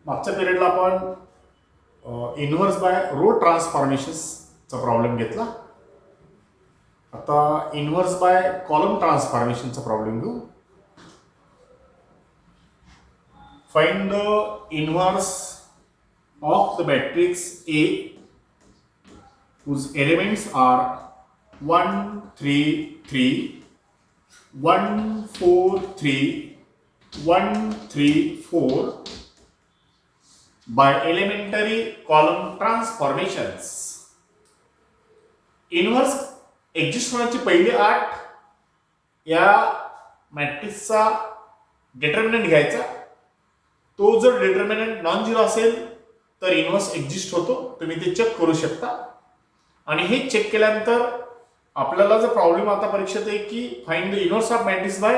मागच्या पिरियडला आपण inverse bye row ट्रान्सफॉर्मेशन्सचा problem घेतला. आता इन्व्हर्स बाय कॉलम ट्रान्सफॉर्मेशनचा प्रॉब्लेम घेऊ. Find the inverse of the matrix A whose elements are 1 3 3 1 4 3 1 3 4 by elementary column transformations. Inverse exist होण्याची पहिली अट या मॅट्रिक्सचा डिटर्मिनंट घ्यायचा. तो जर डिटर्मिनंट नॉन झिरो असेल तर इन्व्हर्स एक्झिस्ट होतो. तुम्ही ते चेक करू शकता. आणि हे चेक केल्यानंतर आपल्याला जर प्रॉब्लेम आता परीक्षेत आहे की find the inverse of matrix by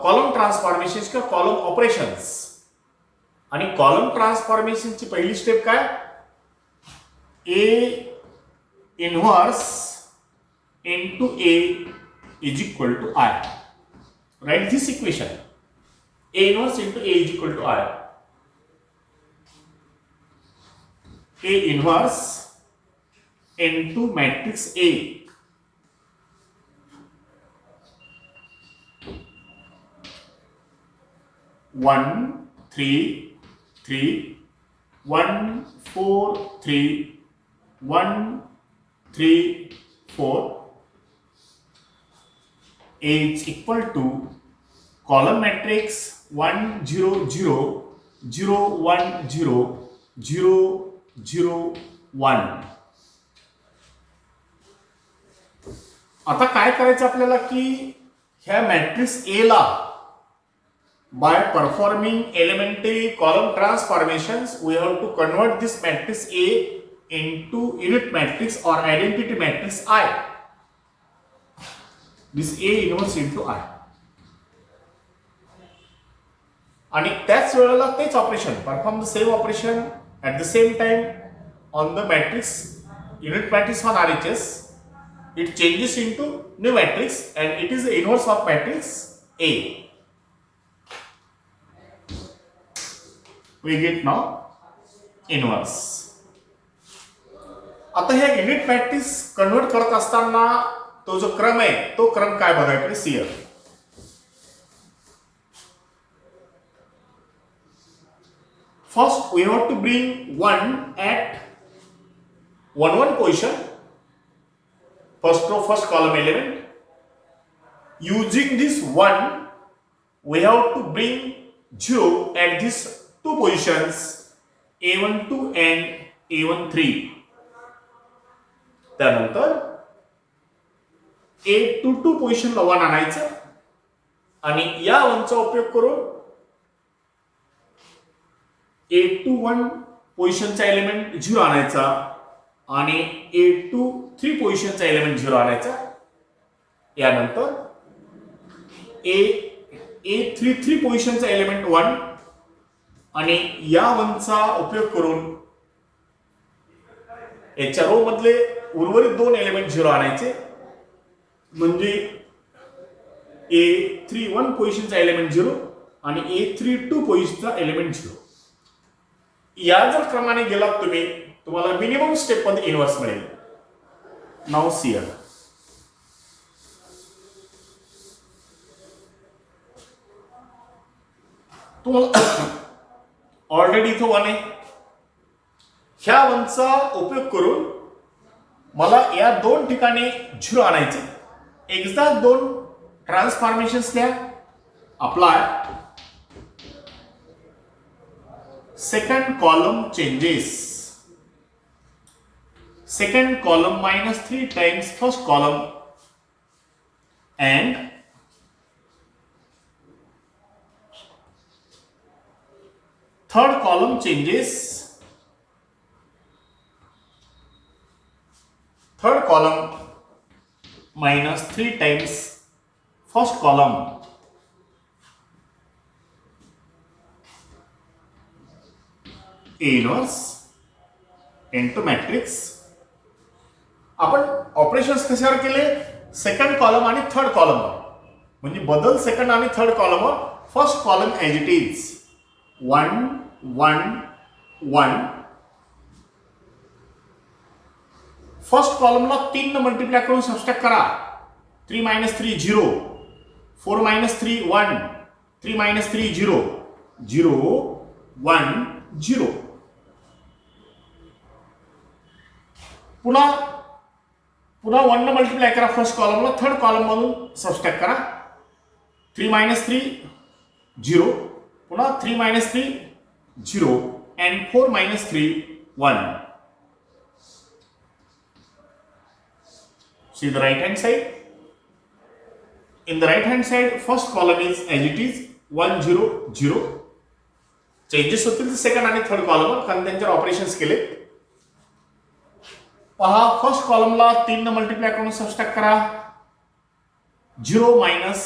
column transformations किंवा कॉलम ऑपरेशन्स. आणि कॉलम ट्रान्सफॉर्मेशनची पहिली स्टेप काय, A inverse into A is equal to I. Right this equation, A inverse into A is equal to I. A inverse into matrix A. One, three, three, 1, 4, 3, 1, 3, 4 is equal to column matrix 1, 0, 0, 0, 1, 0, 0, 0, 1. आता काय करायचं आपल्याला की ह्या matrix A ला by performing elementary column transformations we have to convert this matrix A into unit matrix और identity matrix I. This A inverse into I. आणि त्याच वेळेला तेच operation perform the same operation at the same time on the matrix, unit matrix on RHS, it changes into new matrix and it is the inverse of matrix A. We get now inverse. आता हे unit matrix convert करत असताना तो जो क्रम आहे तो क्रम काय बघायकडे shear. First, we have to bring 1 at 1 1 position, first row, first column element. Using this 1, we have to bring 0 at these two positions, A12 and A13. त्यानंतर A22 पोझिशनला 1 आणायचं आणि या 1 चा उपयोग करून A21 पोझिशनचा एलिमेंट 0 आणायचा आणि A23 पोझिशनचा एलिमेंट 0 आणायचा. यानंतर A33 पोझिशनचा एलिमेंट 1 आणि या 1 चा उपयोग करून याच्या रो मधले उर्वरित 2 एलिमेंट 0 आणायचे. म्हणजे A31 पोझिशनचा एलिमेंट 0 आणि A32 पोझिशनचा एलिमेंट 0. या जर क्रमाने गेलात तुम्ही तुम्हाला मिनिमम स्टेप मध्ये इन्व्हर्स मिळेल. नाउ सी हियर, तुम्हाला ऑलरेडी इथं 1 आहे. ह्या 1 चा उपयोग करून मला या 2 ठिकाणी 0 आणायचे. एकदा 2 ट्रान्सफॉर्मेशन्स द्या, apply. Second column changes. Second column minus 3 times first column and third column changes. Third column minus 3 times first column. A inverse into matrix. आपण ऑपरेशन्स कशावर केले, सेकंड कॉलम आणि थर्ड कॉलमवर. म्हणजे बदल सेकंड आणि थर्ड कॉलमवर. First column as it is 1 1 1. First कॉलमला 3 न मल्टिप्लाय करून सबस्ट्रॅक्ट करा. 3 मायनस 3 0, 4 मायनस 3 1, 3 मायनस 3 0, 0 1 0. पुन्हा 1 न मल्टिप्लाय करा फर्स्ट कॉलमला, थर्ड कॉलम मधून सबस्ट्रॅक्ट करा. 3 मायनस 3 0, पुन्हा 3 minus 3 0 and 4 minus 3 1. See the right hand side. In the right hand side, first column is as it is 1 0 0. Changes होतील second आणि third कॉलमवर कारण त्यांच्यावर ऑपरेशन्स केले. पहा फर्स्ट कॉलमला 3 न मल्टिप्लाय करून सबस्ट्रॅक्ट करा. 0 मायनस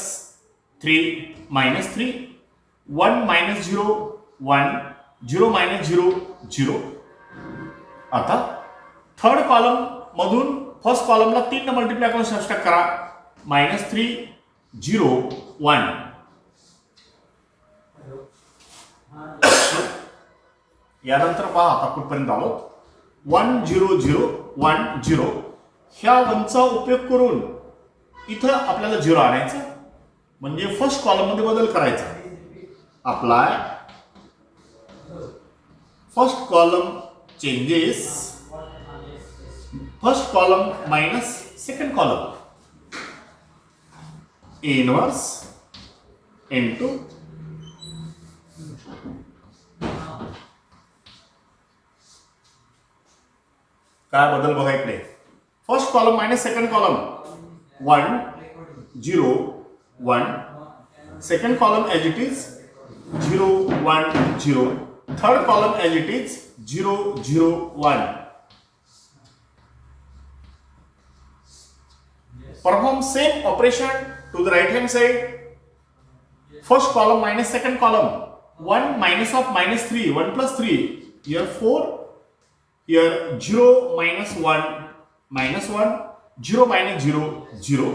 3 मायनस 3, 1 मायनस 0 1, 0 मायनस 0 0. आता थर्ड कॉलम मधून फर्स्ट कॉलमला 3 न मल्टिप्लाय करून सबस्ट्रॅक्ट करा. -3 0 1. यानंतर पहा आता कुठपर्यंत आलो. 1 0 0 1 0. ह्या 1 चा उपयोग करून इथं आपल्याला 0 आणायचं म्हणजे फर्स्ट कॉलम मध्ये बदल करायचा. Apply first column changes, first column minus second column, A inverse into काय बदल बघा इकडे. First column minus second column 1 0 1. Second column as it is 0 1 0. Third column as it is 0 0 1. Perform same operation to the right hand side. First column minus second column. 1 minus of -3, 1 plus 3. Here 4. Here 0 minus 1 minus 1. 0 minus 0 0.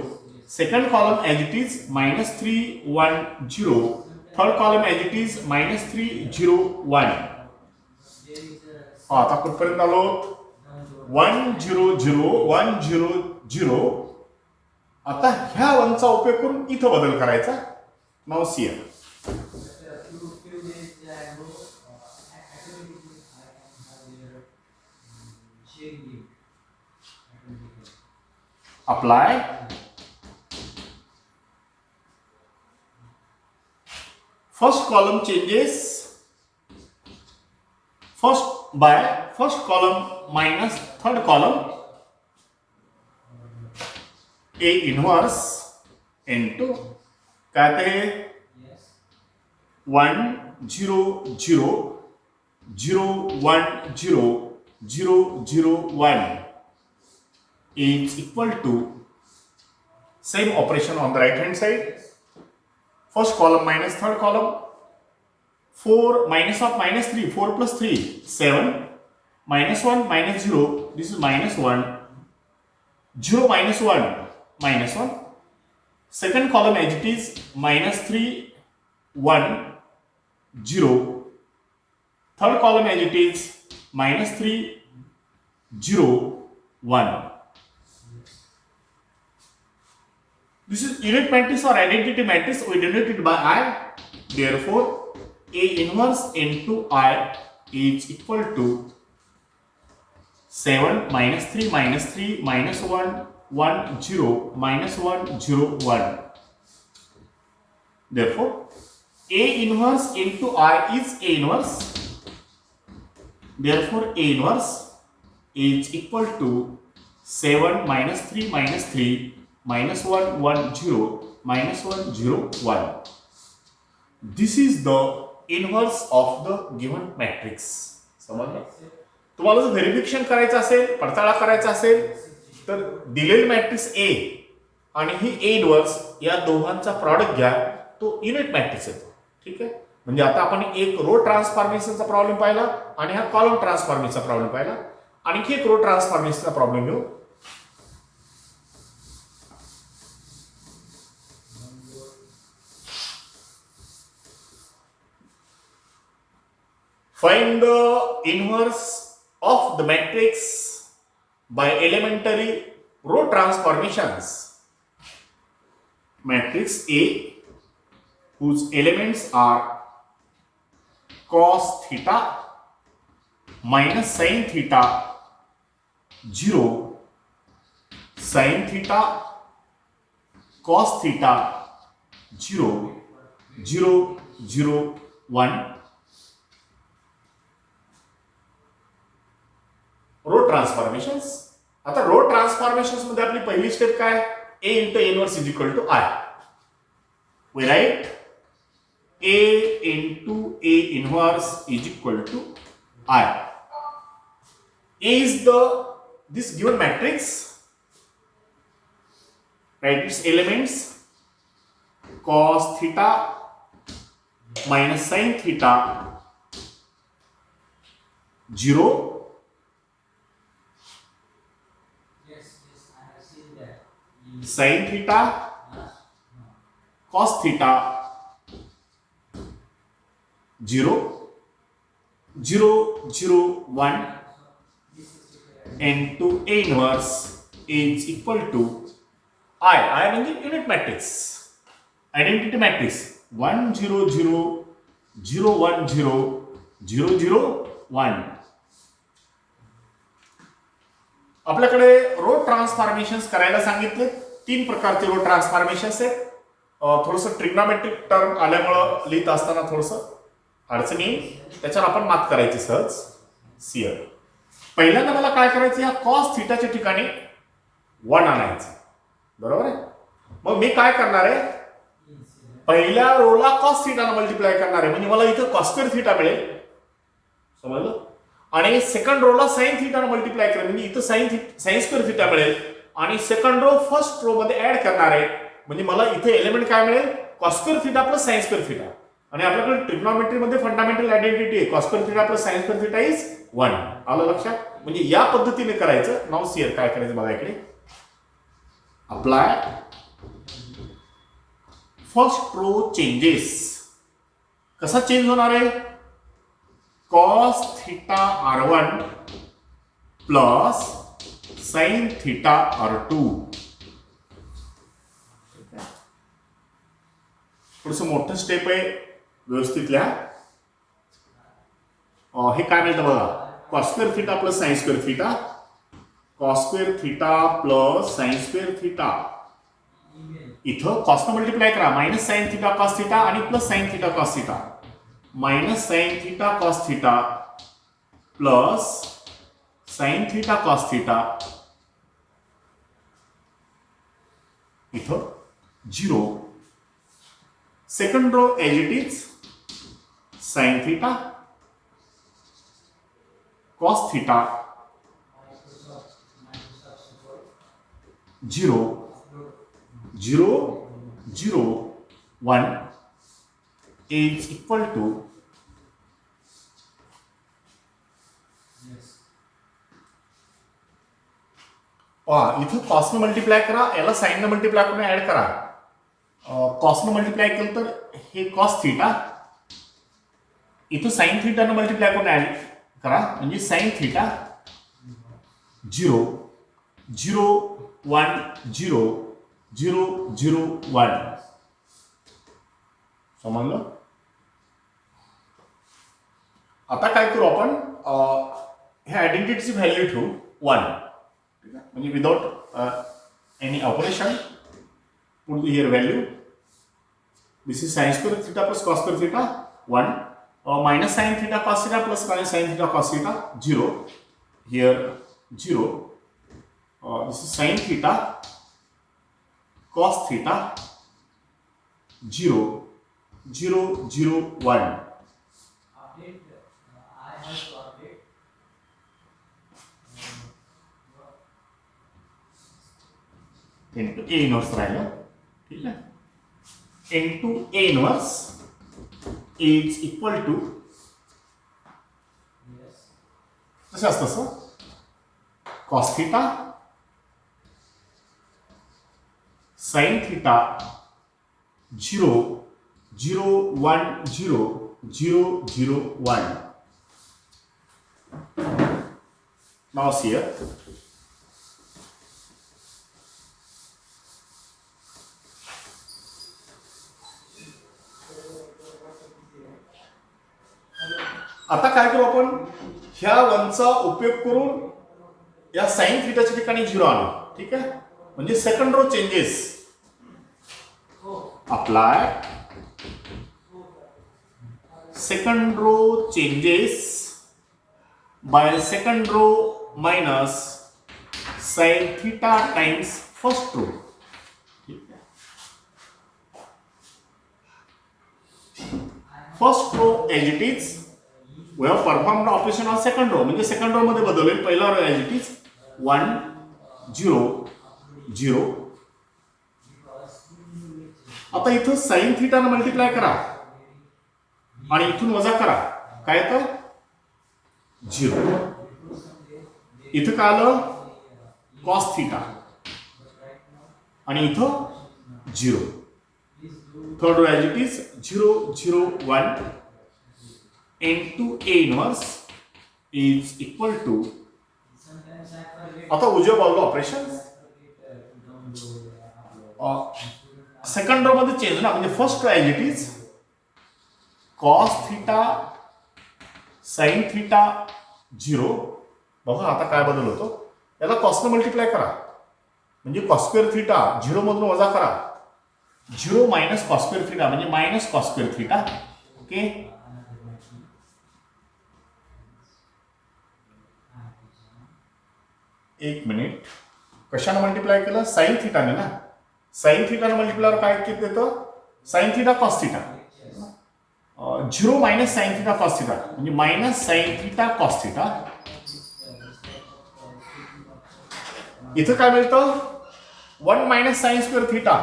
Second column as it is -3 1 0. Third column as it is -3 0 1. आता कुठपर्यंत आलो. 1 0 0 1 0 0. आता ह्या 1 चा उपयोग करून इथं बदल करायचा. नाव see apply first column changes first column minus third column A inverse into काय ते 1 0 0 0 1 0 0 0 1 is equal to same operation on the right hand side. First column minus third column. 4 minus of -3, 4 plus 3 7, -1 minus 0, this is -1, 0 minus 1 -1. Second column as it is -3 1 0. Third column as it is -3 0 1. This is unit matrix or identity matrix. We denote it by I. Therefore, A inverse into I is equal to 7 -3 -3 -1 1 0 -1 0 1. Therefore, A inverse into I is A inverse. Therefore, A inverse is equal to 7 -3 -3 -1 1 0 -1 0 1. This is the inverse of the given matrix. समजलं? तुम्हाला जर verification करायचं असेल, पडताळा करायचा असेल तर दिलेली matrix ए आणि ही ए इनवर्स या दोघांचा प्रॉडक्ट घ्या, तो युनिट मॅट्रिक्स येतो. ठीक आहे. म्हणजे आता आपण एक रो ट्रान्सफॉर्मेशनचा प्रॉब्लेम पाहिला आणि हा कॉलम ट्रान्सफॉर्मेशनचा प्रॉब्लेम पाहिला. आणखी एक रो ट्रान्सफॉर्मेशनचा प्रॉब्लेम घेऊ. Find the inverse of the matrix by elementary row transformations. Matrix A, whose elements are cos theta minus sin theta 0, sin theta cos theta 0, 0, 0, 1. Row transformations. आता row transformations मध्ये आपली पहिली step काय? A into inverse is equal to I. We write A into A inverse is equal to I. A is this given matrix, right? Its elements cos theta minus sin theta 0, sin theta cos theta 0, 0, 0, 1 into A inverse is equal to I. I म्हणजे unit matrix, identity matrix 1 0 0 0 1 0 0 0 1. आपल्याकडे row ट्रान्सफॉर्मेशन्स करायला सांगितले. 3 प्रकारचे row ट्रान्सफॉर्मेशन्स आहेत. थोडंसं trigonometric term आल्यामुळं लिहित असताना थोडंसं अडचण येईल, त्याच्यावर आपण मात करायची सहज. सिअर पहिल्यांदा मला काय करायचं, या कॉस थिटाच्या ठिकाणी 1 आणायचं, बरोबर आहे. मग मी काय करणार आहे, पहिल्या रोला कॉस थिटाने मल्टिप्लाय करणार आहे, म्हणजे मला इथं कॉस स्क्वेअर थिटा मिळेल, समजलं. आणि सेकंड रोला साइन थिटाने मल्टिप्लाय करेल, म्हणजे इथं साइन स्क्वेअर थिटा मिळेल. आणि सेकंड रो फर्स्ट रो मध्ये ऍड करणार आहे, म्हणजे मला इथे एलिमेंट काय मिळेल, cos square theta plus sine square theta. आणि आपल्याकडे ट्रिग्नॉमेट्री मध्ये फंडामेंटल आयडेंटिटी आहे, cos square theta plus sine square theta is 1. आलं लक्षात. म्हणजे या पद्धतीने करायचं. नाव सिअर काय करायचं बघा इकडे. Apply first row changes. कसा चेंज होणार आहे, cos theta r1 plus sin theta r2. थोडंसं मोठं स्टेप आहे, व्यवस्थित लिहा. हे काय मिळतं बघा, cos square theta plus sine square theta, cos square theta plus sine square theta. इथं कॉस मल्टिप्लाय करा, minus sine theta cos theta आणि plus sine theta cos theta. Minus sine theta cos theta plus sine theta cos theta इथं 0. Second row as it is sine theta cos theta 0, 0, 0, 1 is equal to इथं कॉस्टने multiply करा, याला साईनने multiply करून add करा. कॉस्टने multiply केलं तर हे cos theta, इथं साइन थीटाने मल्टिप्लाय करून ऍड करा, म्हणजे साइन थीटा 0, 0, 1, 0, 0, 0, 1. समजलं. आता काय करू आपण, ह्या आयडेंटिटीची व्हॅल्यू ठेवू 1. ठीक आहे, म्हणजे without any operation put here value. This is sine square theta plus cos square theta 1, minus sine theta cos theta plus minus sine theta cos theta 0, here 0. This is sine theta cos theta 0, 0, 0, 1. Into A inverse राहिलं. ठीक आहे, into A inverse is equal to कसं असतं sir, cos theta sine theta 0, 0, 1, 0, 0, 0, 1. Now see here. आता काय करू आपण, ह्या वनचा उपयोग करून या साइन थीटाच्या ठिकाणी 0 आणू. ठीक आहे, म्हणजे second row changes. Apply second row changes by second row minus sin theta times first row. First row as it is, we have performed the operation on second row. म्हणजे second row मध्ये बदलले, पहिला row as it is 1 0 0. आता इथं sin theta ने multiply करा आणि इथून वजा करा, काय येतं 0. इथं काय आलं cos theta आणि इथं 0. Third row as it is 0 0 1 into A inverse is equal to, आता उजव्या बाजूला ऑपरेशन सेकंड रो मध्ये चेंज ना, म्हणजे first row as it is cos theta sin theta 0. बघा आता काय बदल होतो, याला cos ने मल्टिप्लाय करा म्हणजे cos स्क्वेअर थीटा 0 मधून वजा करा, 0 मायनस cos स्क्वेअर थीटा म्हणजे minus cos square theta. Okay, एक मिनिट, कशाने मल्टिप्लाय केलं, साइन थीटाने ना. साइन थीटाने मल्टिप्लाय काय किती येतं, sine theta cos theta, 0 minus sine theta cos theta म्हणजे minus sine theta cos theta. इथं काय मिळतं 1 minus sine square theta,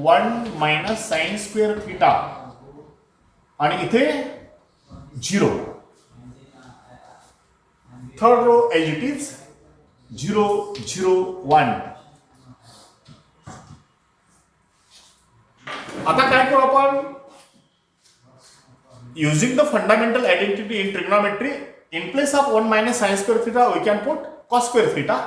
1 minus sine square theta आणि इथे 0. Third row as it is 0 0 1. आता काय करू आपण, using the fundamental identity in trigonometry, in place of 1 minus sin square theta we can put cos square theta.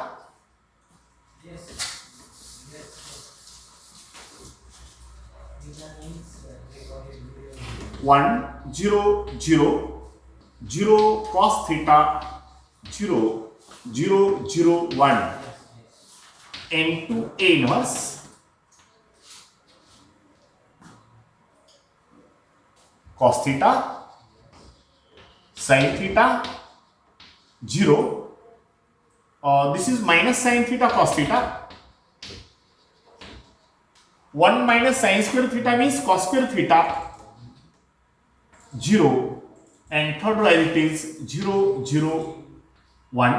One 0 0 0 cos theta 0 0 0 1 into A inverse cos theta sin theta 0. This is minus sin theta cos theta. 1 minus sin square theta means cos square theta 0 and third row as it is 0 0 1.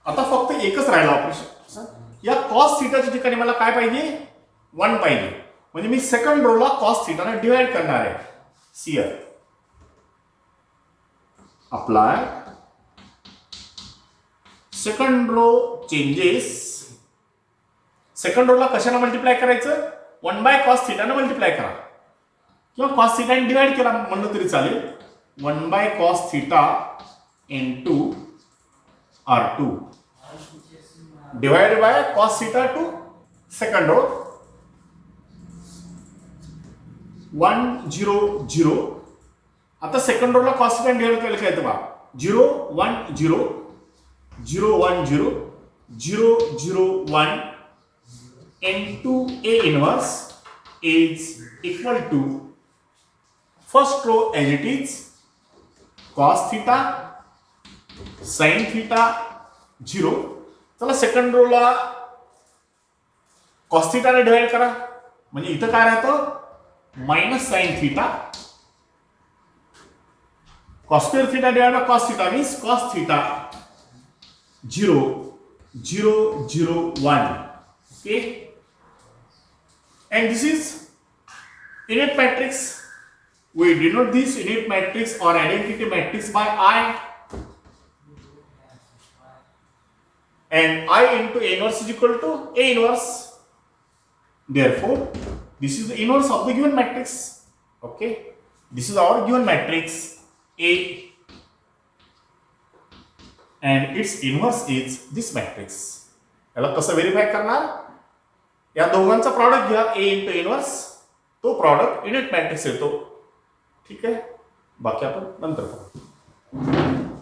आता फक्त एकच राहिला operation, या cos थीटाच्या ठिकाणी मला काय पाहिजे 1 पाहिजे, म्हणजे मी सेकंड रोला cos थीटा ने डिवाइड करणार आहे. सियर apply second row changes. Second रोला कशाने मल्टिप्लाय करायचं, 1 बाय cos थीटा ने मल्टिप्लाय करा किंवा cos थीटा ने डिवाइड केला म्हणलं तरी चालेल. 1 by cos theta into R2 divided by cos theta to second row 1 0 0. आता सेकंड रोला cos थीटा डिवाइड केलं काय येतं बा 0 1 0 0 1 0 0 0 1 into A inverse is equal to first row as it is cos theta sin theta 0. चला second रोला cos theta ने divide करा म्हणजे इथं काय राहतं minus sine theta cos square theta divided by cos theta means cos theta 0 0 0 1. Okay, and this is unit matrix. We denote this unit matrix or identity matrix by I, and I into A inverse is equal to A inverse. Therefore this is the inverse of the given matrix. Okay, this is our given matrix A and its inverse is this matrix. याला कसं verify करणार? या दोघांचा product घ्या, A into inverse, तो product unit matrix येतो. ठीक आहे, बाकी आपण नंतर पाहू.